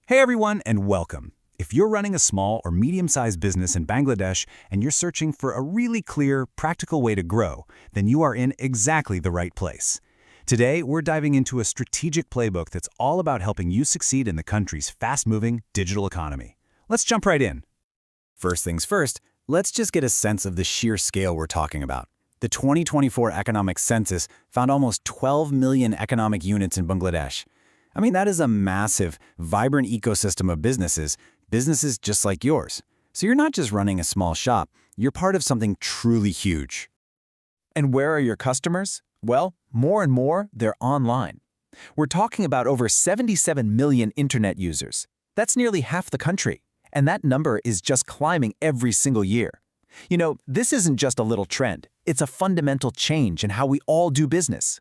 Hey everyone, and welcome. If you're running a small or medium-sized business in Bangladesh and you're searching for a really clear, practical way to grow, then you are in exactly the right place. Today, we're diving into a strategic playbook that's all about helping you succeed in the country's fast-moving digital economy. Let's jump right in. First things first, let's just get a sense of the sheer scale we're talking about. The 2024 economic census found almost 12 million economic units in Bangladesh. I mean, that is a massive, vibrant ecosystem of businesses just like yours. So you're not just running a small shop, you're part of something truly huge. And where are your customers? Well, more and more, they're online. We're talking about over 77 million internet users. That's nearly half the country, and that number is just climbing every single year. You know, this isn't just a little trend. It's a fundamental change in how we all do business.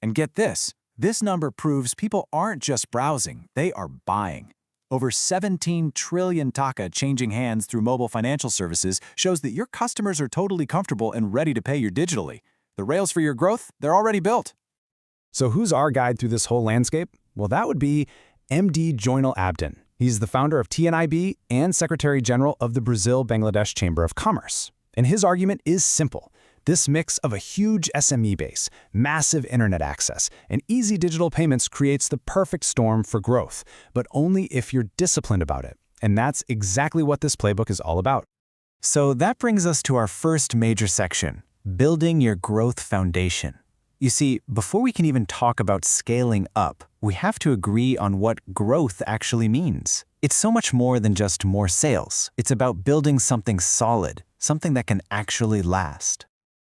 And get this. This number proves people aren't just browsing, they are buying. Over 17 trillion taka changing hands through mobile financial services shows that your customers are totally comfortable and ready to pay you digitally. The rails for your growth, they're already built. So who's our guide through this whole landscape? Well, that would be MD Joinal Abdin. He's the founder of TNIB and Secretary General of the Brazil-Bangladesh Chamber of Commerce. And his argument is simple. This mix of a huge SME base, massive internet access, and easy digital payments creates the perfect storm for growth, but only if you're disciplined about it. And that's exactly what this playbook is all about. So that brings us to our first major section, building your growth foundation. You see, before we can even talk about scaling up, we have to agree on what growth actually means. It's so much more than just more sales. It's about building something solid, something that can actually last.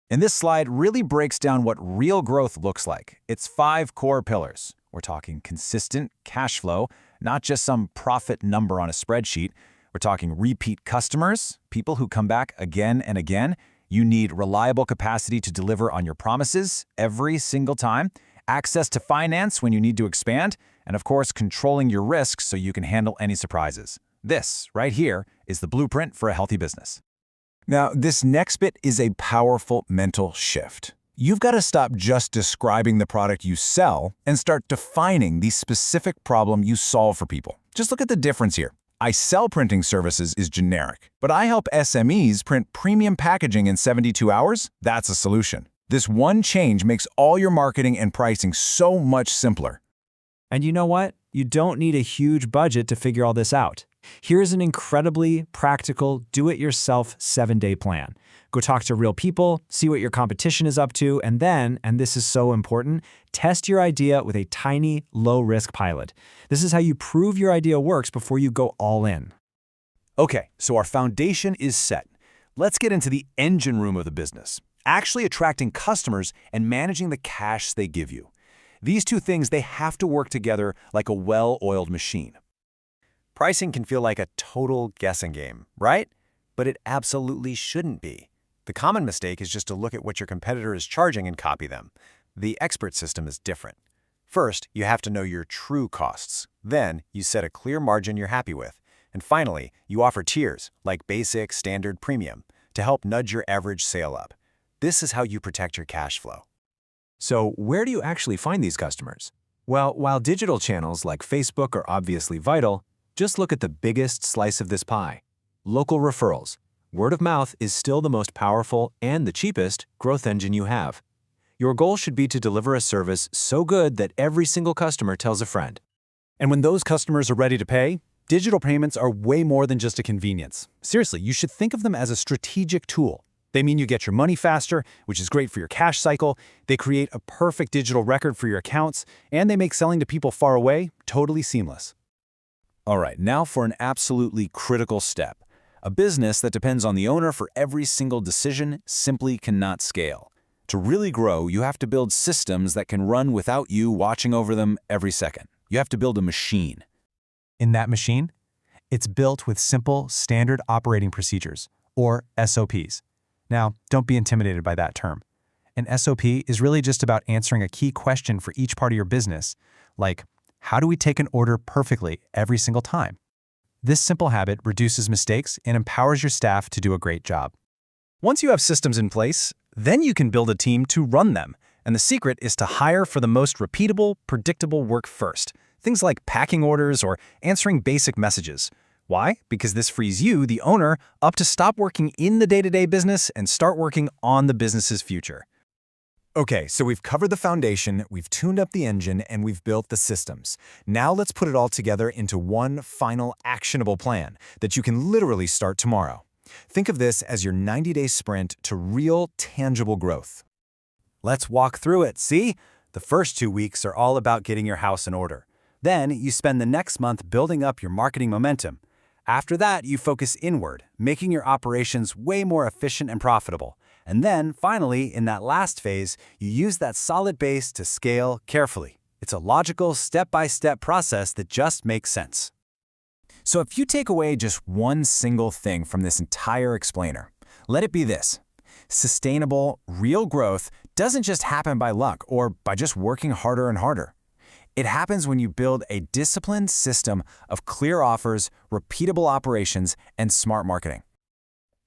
And this slide really breaks down what real growth looks like. It's 5 core pillars. We're talking consistent cash flow, not just some profit number on a spreadsheet. We're talking repeat customers, people who come back again and again. You need reliable capacity to deliver on your promises every single time, access to finance when you need to expand, and of course, controlling your risks so you can handle any surprises. This, right here, is the blueprint for a healthy business. Now, this next bit is a powerful mental shift. You've got to stop just describing the product you sell and start defining the specific problem you solve for people. Just look at the difference here. I sell printing services is generic, but I help SMEs print premium packaging in 72 hours? That's a solution. This one change makes all your marketing and pricing so much simpler. And you know what? You don't need a huge budget to figure all this out. Here's an incredibly practical, do-it-yourself 7-day plan. Go talk to real people, see what your competition is up to, and then, and this is so important, test your idea with a tiny, low-risk pilot. This is how you prove your idea works before you go all in. Okay, so our foundation is set. Let's get into the engine room of the business, actually attracting customers and managing the cash they give you. These two things, they have to work together like a well-oiled machine. Pricing can feel like a total guessing game, right? But it absolutely shouldn't be. The common mistake is just to look at what your competitor is charging and copy them. The expert system is different. First, you have to know your true costs. Then, you set a clear margin you're happy with. And finally, you offer tiers, like basic, standard, premium, to help nudge your average sale up. This is how you protect your cash flow. So where do you actually find these customers? Well, while digital channels like Facebook are obviously vital, just look at the biggest slice of this pie. Local referrals. Word of mouth is still the most powerful and the cheapest growth engine you have. Your goal should be to deliver a service so good that every single customer tells a friend. And when those customers are ready to pay, digital payments are way more than just a convenience. Seriously, you should think of them as a strategic tool. They mean you get your money faster, which is great for your cash cycle. They create a perfect digital record for your accounts, and they make selling to people far away totally seamless. All right, now for an absolutely critical step. A business that depends on the owner for every single decision simply cannot scale. To really grow, you have to build systems that can run without you watching over them every second. You have to build a machine. In that machine, it's built with simple standard operating procedures, or SOPs. Now, don't be intimidated by that term. An SOP is really just about answering a key question for each part of your business, like, how do we take an order perfectly every single time? This simple habit reduces mistakes and empowers your staff to do a great job. Once you have systems in place, then you can build a team to run them. And the secret is to hire for the most repeatable, predictable work first. Things like packing orders or answering basic messages. Why? Because this frees you, the owner, up to stop working in the day-to-day business and start working on the business's future. Okay, so we've covered the foundation, we've tuned up the engine, and we've built the systems. Now let's put it all together into one final actionable plan that you can literally start tomorrow. Think of this as your 90-day sprint to real, tangible growth. Let's walk through it, see? The first 2 weeks are all about getting your house in order. Then you spend the next month building up your marketing momentum. After that, you focus inward, making your operations way more efficient and profitable. And then, finally, in that last phase, you use that solid base to scale carefully. It's a logical, step-by-step process that just makes sense. So if you take away just one single thing from this entire explainer, let it be this. Sustainable, real growth doesn't just happen by luck or by just working harder and harder. It happens when you build a disciplined system of clear offers, repeatable operations, and smart marketing.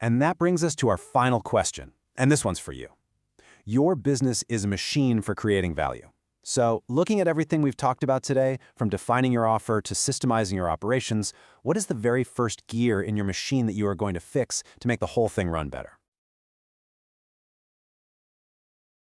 And that brings us to our final question. And this one's for you. Your business is a machine for creating value. So, looking at everything we've talked about today, from defining your offer to systemizing your operations, what is the very first gear in your machine that you are going to fix to make the whole thing run better?